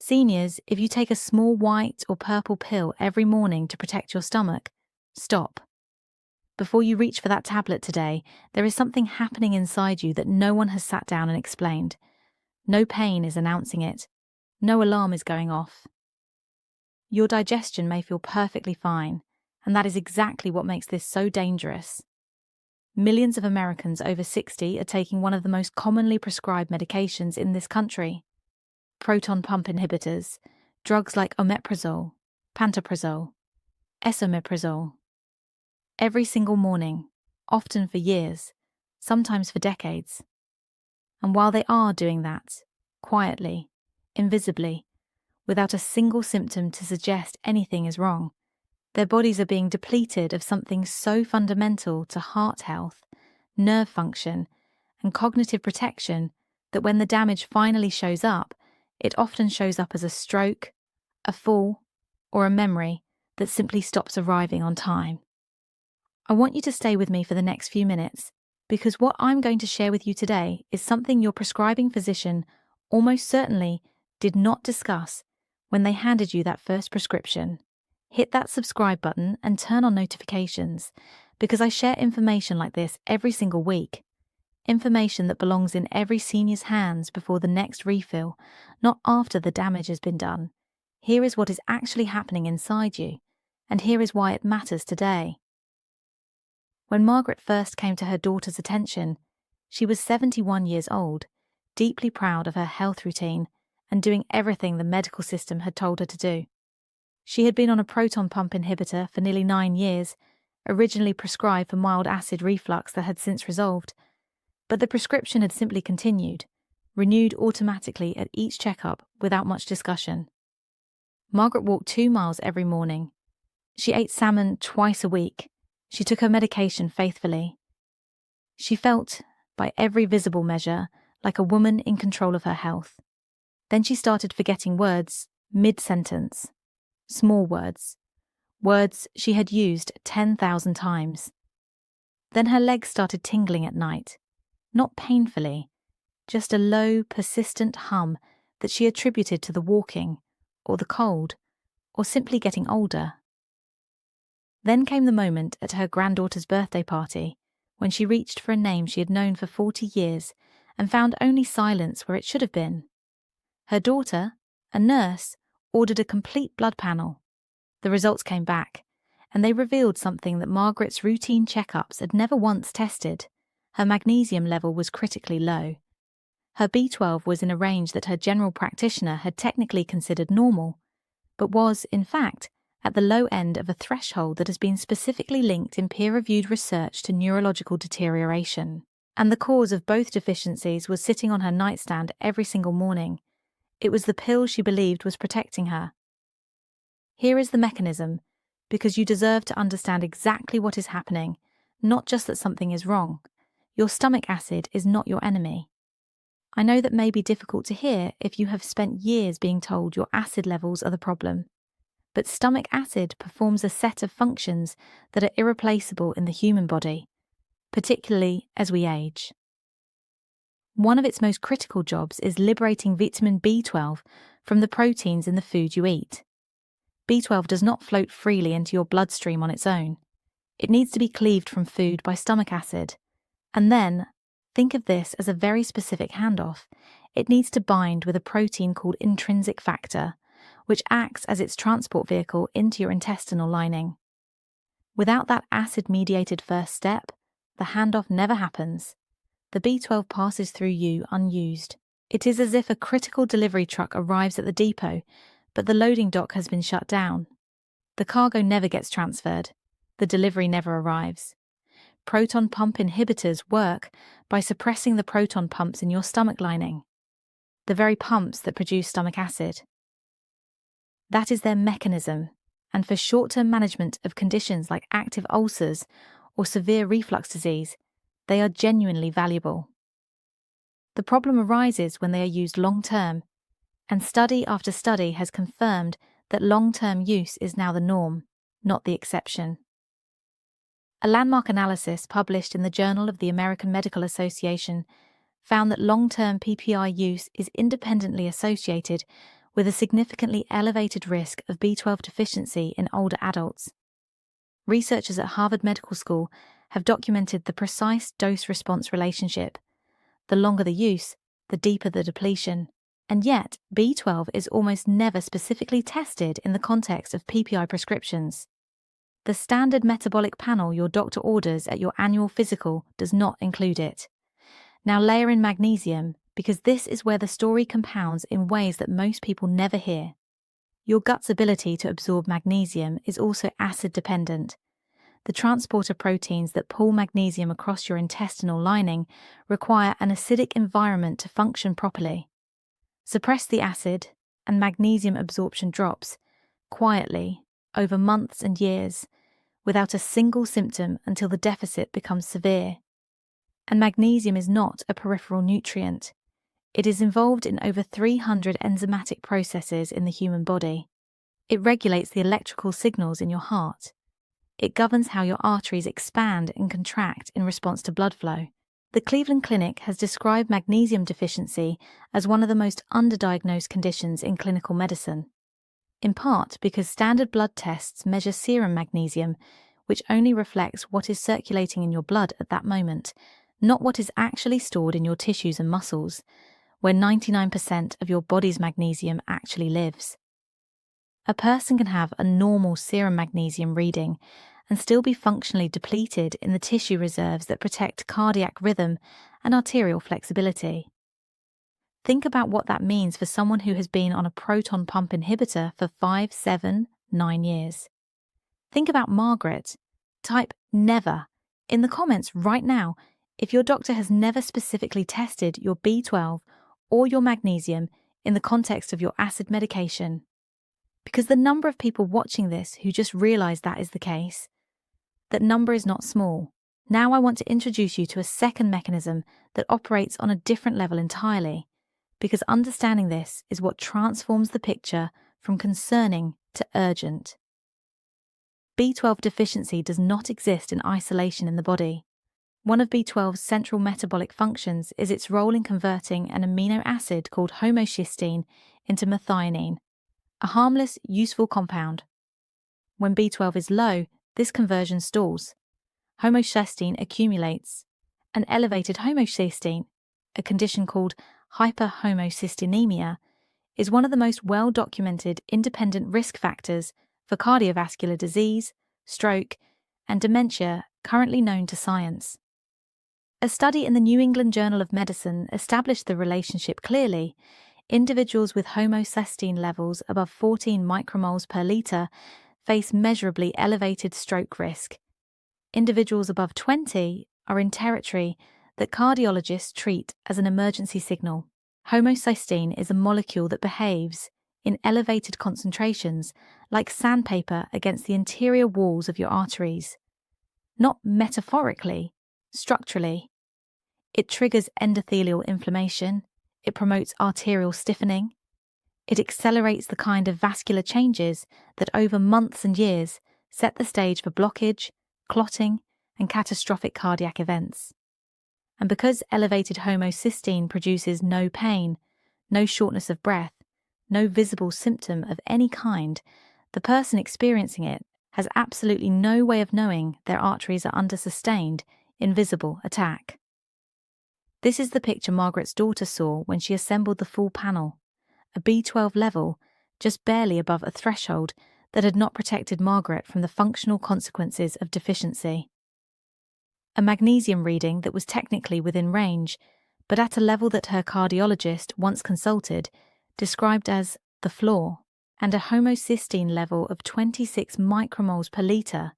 Seniors, if you take a small white or purple pill every morning to protect your stomach, stop. Before you reach for that tablet today, there is something happening inside you that no one has sat down and explained. No pain is announcing it. No alarm is going off. Your digestion may feel perfectly fine, and that is exactly what makes this so dangerous. Millions of Americans over 60 are taking one of the most commonly prescribed medications in this country: proton pump inhibitors, drugs like omeprazole, pantoprazole, esomeprazole. Every single morning, often for years, sometimes for decades. And while they are doing that, quietly, invisibly, without a single symptom to suggest anything is wrong, their bodies are being depleted of something so fundamental to heart health, nerve function, and cognitive protection that when the damage finally shows up, it often shows up as a stroke, a fall, or a memory that simply stops arriving on time. I want you to stay with me for the next few minutes, because what I'm going to share with you today is something your prescribing physician almost certainly did not discuss when they handed you that first prescription. Hit that subscribe button and turn on notifications, because I share information like this every single week. Information that belongs in every senior's hands before the next refill, not after the damage has been done. Here is what is actually happening inside you, and here is why it matters today. When Margaret first came to her daughter's attention, she was 71 years old, deeply proud of her health routine and doing everything the medical system had told her to do. She had been on a proton pump inhibitor for nearly 9 years, originally prescribed for mild acid reflux that had since resolved, but the prescription had simply continued, renewed automatically at each checkup without much discussion. Margaret walked 2 miles every morning. She ate salmon twice a week. She took her medication faithfully. She felt, by every visible measure, like a woman in control of her health. Then she started forgetting words mid-sentence. Small words she had used 10,000 times. Then her legs started tingling at night, not painfully, just a low, persistent hum that she attributed to the walking, or the cold, or simply getting older. Then came the moment at her granddaughter's birthday party, when she reached for a name she had known for 40 years and found only silence where it should have been. Her daughter, a nurse, ordered a complete blood panel. The results came back, and they revealed something that Margaret's routine checkups had never once tested. Her magnesium level was critically low. Her B12 was in a range that her general practitioner had technically considered normal, but was, in fact, at the low end of a threshold that has been specifically linked in peer-reviewed research to neurological deterioration. And the cause of both deficiencies was sitting on her nightstand every single morning. It was the pill she believed was protecting her. Here is the mechanism, because you deserve to understand exactly what is happening, not just that something is wrong. Your stomach acid is not your enemy. I know that may be difficult to hear if you have spent years being told your acid levels are the problem, but stomach acid performs a set of functions that are irreplaceable in the human body, particularly as we age. One of its most critical jobs is liberating vitamin B12 from the proteins in the food you eat. B12 does not float freely into your bloodstream on its own. It needs to be cleaved from food by stomach acid. And then, think of this as a very specific handoff. It needs to bind with a protein called intrinsic factor, which acts as its transport vehicle into your intestinal lining. Without that acid-mediated first step, the handoff never happens. The B12 passes through you unused. It is as if a critical delivery truck arrives at the depot, but the loading dock has been shut down. The cargo never gets transferred. The delivery never arrives. Proton pump inhibitors work by suppressing the proton pumps in your stomach lining, the very pumps that produce stomach acid. That is their mechanism, and for short-term management of conditions like active ulcers or severe reflux disease, they are genuinely valuable. The problem arises when they are used long-term, and study after study has confirmed that long-term use is now the norm, not the exception. A landmark analysis published in the Journal of the American Medical Association found that long-term PPI use is independently associated with a significantly elevated risk of B12 deficiency in older adults. Researchers at Harvard Medical School have documented the precise dose-response relationship. The longer the use, the deeper the depletion. And yet, B12 is almost never specifically tested in the context of PPI prescriptions. The standard metabolic panel your doctor orders at your annual physical does not include it. Now layer in magnesium, because this is where the story compounds in ways that most people never hear. Your gut's ability to absorb magnesium is also acid-dependent. The transporter proteins that pull magnesium across your intestinal lining require an acidic environment to function properly. Suppress the acid, and magnesium absorption drops, quietly, over months and years, without a single symptom until the deficit becomes severe. And magnesium is not a peripheral nutrient. It is involved in over 300 enzymatic processes in the human body. It regulates the electrical signals in your heart. It governs how your arteries expand and contract in response to blood flow. The Cleveland Clinic has described magnesium deficiency as one of the most underdiagnosed conditions in clinical medicine, in part because standard blood tests measure serum magnesium, which only reflects what is circulating in your blood at that moment, not what is actually stored in your tissues and muscles, where 99% of your body's magnesium actually lives. A person can have a normal serum magnesium reading and still be functionally depleted in the tissue reserves that protect cardiac rhythm and arterial flexibility. Think about what that means for someone who has been on a proton pump inhibitor for 5, 7, 9 years. Think about Margaret. Type never in the comments right now if your doctor has never specifically tested your B12 or your magnesium in the context of your acid medication. Because the number of people watching this who just realize that is the case, that number is not small. Now I want to introduce you to a second mechanism that operates on a different level entirely, because understanding this is what transforms the picture from concerning to urgent. B12 deficiency does not exist in isolation in the body. One of B12's central metabolic functions is its role in converting an amino acid called homocysteine into methionine, a harmless, useful compound. When B12 is low, this conversion stalls. Homocysteine accumulates. An elevated homocysteine, a condition called hyperhomocysteinemia, is one of the most well-documented independent risk factors for cardiovascular disease, stroke, and dementia currently known to science. A study in the New England Journal of Medicine established the relationship clearly. Individuals with homocysteine levels above 14 micromoles per litre face measurably elevated stroke risk. Individuals above 20 are in territory that cardiologists treat as an emergency signal. Homocysteine is a molecule that behaves, in elevated concentrations, like sandpaper against the interior walls of your arteries. Not metaphorically, structurally. It triggers endothelial inflammation. It promotes arterial stiffening. It accelerates the kind of vascular changes that over months and years set the stage for blockage, clotting, and catastrophic cardiac events. And because elevated homocysteine produces no pain, no shortness of breath, no visible symptom of any kind, the person experiencing it has absolutely no way of knowing their arteries are under sustained, invisible attack. This is the picture Margaret's daughter saw when she assembled the full panel, a B12 level just barely above a threshold that had not protected Margaret from the functional consequences of deficiency. A magnesium reading that was technically within range, but at a level that her cardiologist, once consulted, described as the floor, and a homocysteine level of 26 micromoles per litre,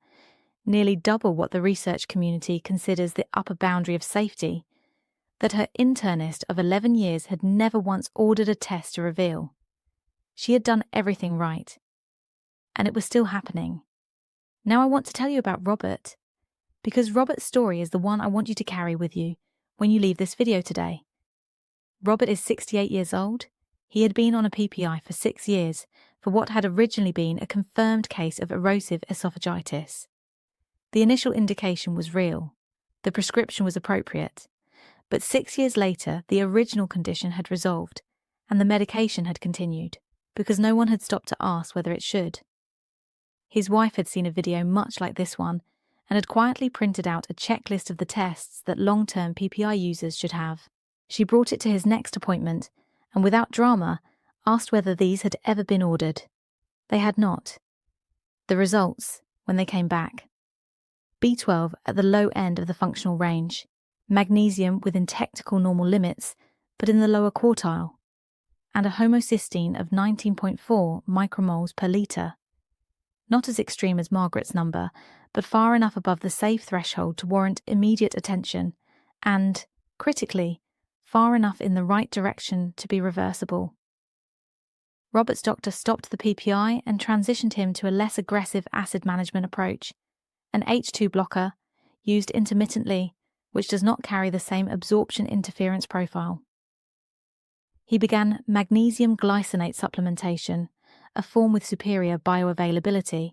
nearly double what the research community considers the upper boundary of safety, that her internist of 11 years had never once ordered a test to reveal. She had done everything right. And it was still happening. Now I want to tell you about Robert, because Robert's story is the one I want you to carry with you when you leave this video today. Robert is 68 years old. He had been on a PPI for 6 years for what had originally been a confirmed case of erosive esophagitis. The initial indication was real. The prescription was appropriate. But 6 years later, the original condition had resolved, and the medication had continued. because no one had stopped to ask whether it should. His wife had seen a video much like this one and had quietly printed out a checklist of the tests that long-term PPI users should have. She brought it to his next appointment and, without drama, asked whether these had ever been ordered. They had not. The results, when they came back: B12 at the low end of the functional range, magnesium within technical normal limits but in the lower quartile, and a homocysteine of 19.4 micromoles per litre. Not as extreme as Margaret's number, but far enough above the safe threshold to warrant immediate attention and, critically, far enough in the right direction to be reversible. Robert's doctor stopped the PPI and transitioned him to a less aggressive acid management approach, an H2 blocker used intermittently, which does not carry the same absorption interference profile. He began magnesium glycinate supplementation, a form with superior bioavailability,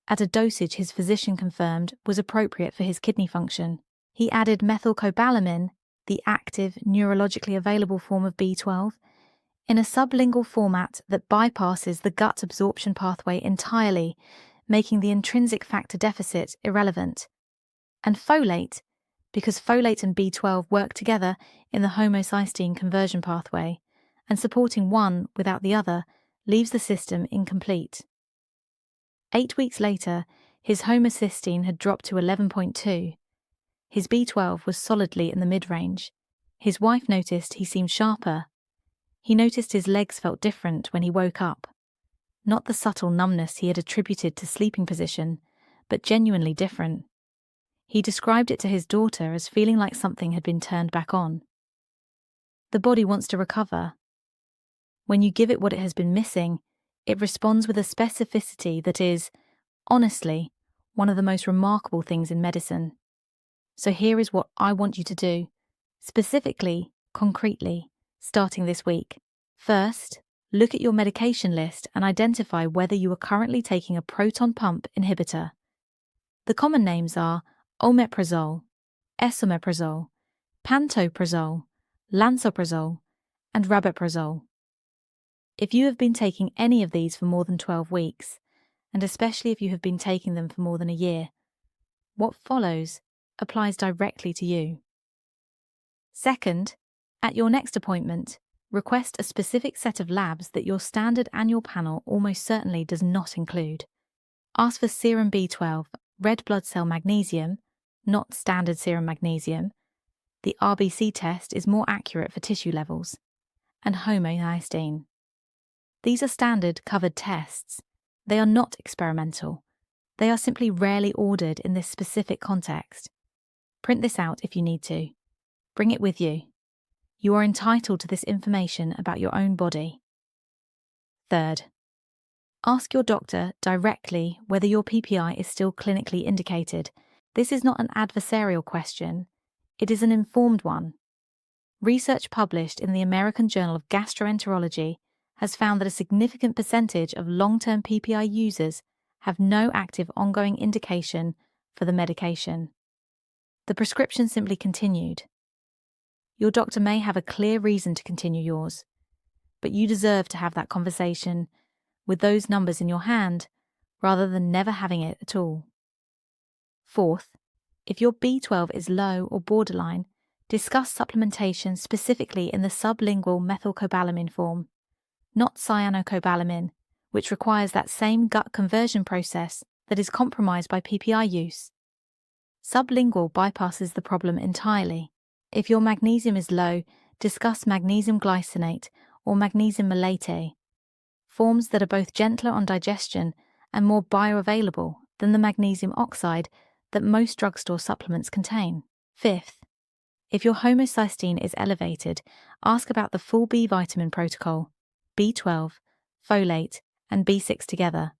at a dosage his physician confirmed was appropriate for his kidney function. He added methylcobalamin, the active, neurologically available form of B12, in a sublingual format that bypasses the gut absorption pathway entirely, making the intrinsic factor deficit irrelevant. And folate, because folate and B12 work together in the homocysteine conversion pathway, and supporting one without the other leaves the system incomplete. 8 weeks later, his homocysteine had dropped to 11.2. His B12 was solidly in the mid-range. His wife noticed he seemed sharper. He noticed his legs felt different when he woke up. Not the subtle numbness he had attributed to sleeping position, but genuinely different. He described it to his daughter as feeling like something had been turned back on. The body wants to recover. When you give it what it has been missing, it responds with a specificity that is, honestly, one of the most remarkable things in medicine. So here is what I want you to do, specifically, concretely, starting this week. First, look at your medication list and identify whether you are currently taking a proton pump inhibitor. The common names are omeprazole, esomeprazole, pantoprazole, lansoprazole, and rabeprazole. If you have been taking any of these for more than 12 weeks, and especially if you have been taking them for more than a year, what follows applies directly to you. Second, at your next appointment, request a specific set of labs that your standard annual panel almost certainly does not include. Ask for serum B12, red blood cell magnesium, not standard serum magnesium. The RBC test is more accurate for tissue levels, and homocysteine. These are standard covered tests. They are not experimental. They are simply rarely ordered in this specific context. Print this out if you need to. Bring it with you. You are entitled to this information about your own body. Third, ask your doctor directly whether your PPI is still clinically indicated. This is not an adversarial question. It is an informed one. Research published in the American Journal of Gastroenterology has found that a significant percentage of long-term PPI users have no active ongoing indication for the medication. The prescription simply continued. Your doctor may have a clear reason to continue yours, but you deserve to have that conversation with those numbers in your hand rather than never having it at all. Fourth, if your B12 is low or borderline, discuss supplementation specifically in the sublingual methylcobalamin form, not cyanocobalamin, which requires that same gut conversion process that is compromised by PPI use. Sublingual bypasses the problem entirely. If your magnesium is low, discuss magnesium glycinate or magnesium malate, forms that are both gentler on digestion and more bioavailable than the magnesium oxide that most drugstore supplements contain. Fifth, if your homocysteine is elevated, ask about the full B vitamin protocol, B12, folate, and B6 together,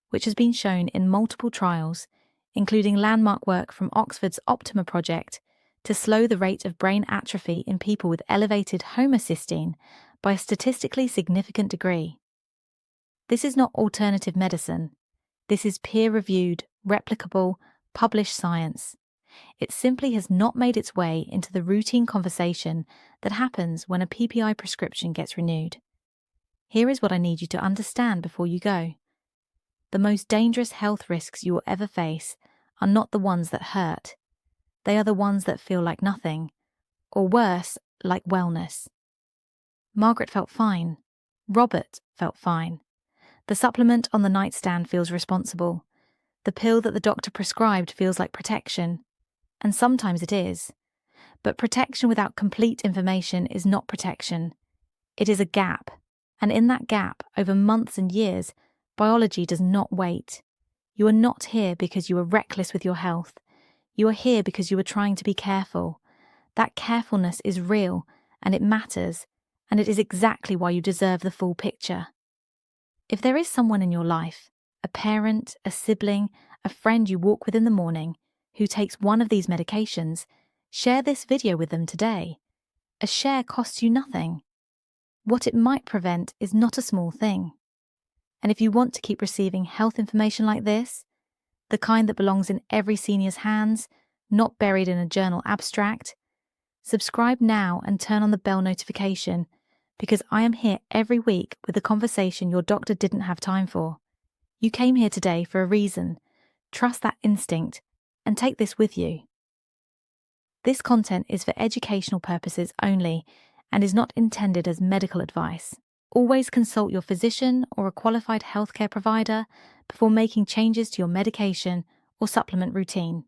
which has been shown in multiple trials, including landmark work from Oxford's Optima project, to slow the rate of brain atrophy in people with elevated homocysteine by a statistically significant degree. This is not alternative medicine. This is peer-reviewed, replicable, published science. It simply has not made its way into the routine conversation that happens when a PPI prescription gets renewed. Here is what I need you to understand before you go. The most dangerous health risks you will ever face are not the ones that hurt. They are the ones that feel like nothing, or worse, like wellness. Margaret felt fine. Robert felt fine. The supplement on the nightstand feels responsible. The pill that the doctor prescribed feels like protection. And sometimes it is. But protection without complete information is not protection. It is a gap. And in that gap, over months and years, biology does not wait. You are not here because you are reckless with your health. You are here because you are trying to be careful. That carefulness is real, and it matters, and it is exactly why you deserve the full picture. If there is someone in your life, a parent, a sibling, a friend you walk with in the morning, who takes one of these medications, share this video with them today. A share costs you nothing. What it might prevent is not a small thing. And if you want to keep receiving health information like this, the kind that belongs in every senior's hands, not buried in a journal abstract, subscribe now and turn on the bell notification, because I am here every week with a conversation your doctor didn't have time for. You came here today for a reason. Trust that instinct and take this with you. This content is for educational purposes only and is not intended as medical advice. Always consult your physician or a qualified healthcare provider before making changes to your medication or supplement routine.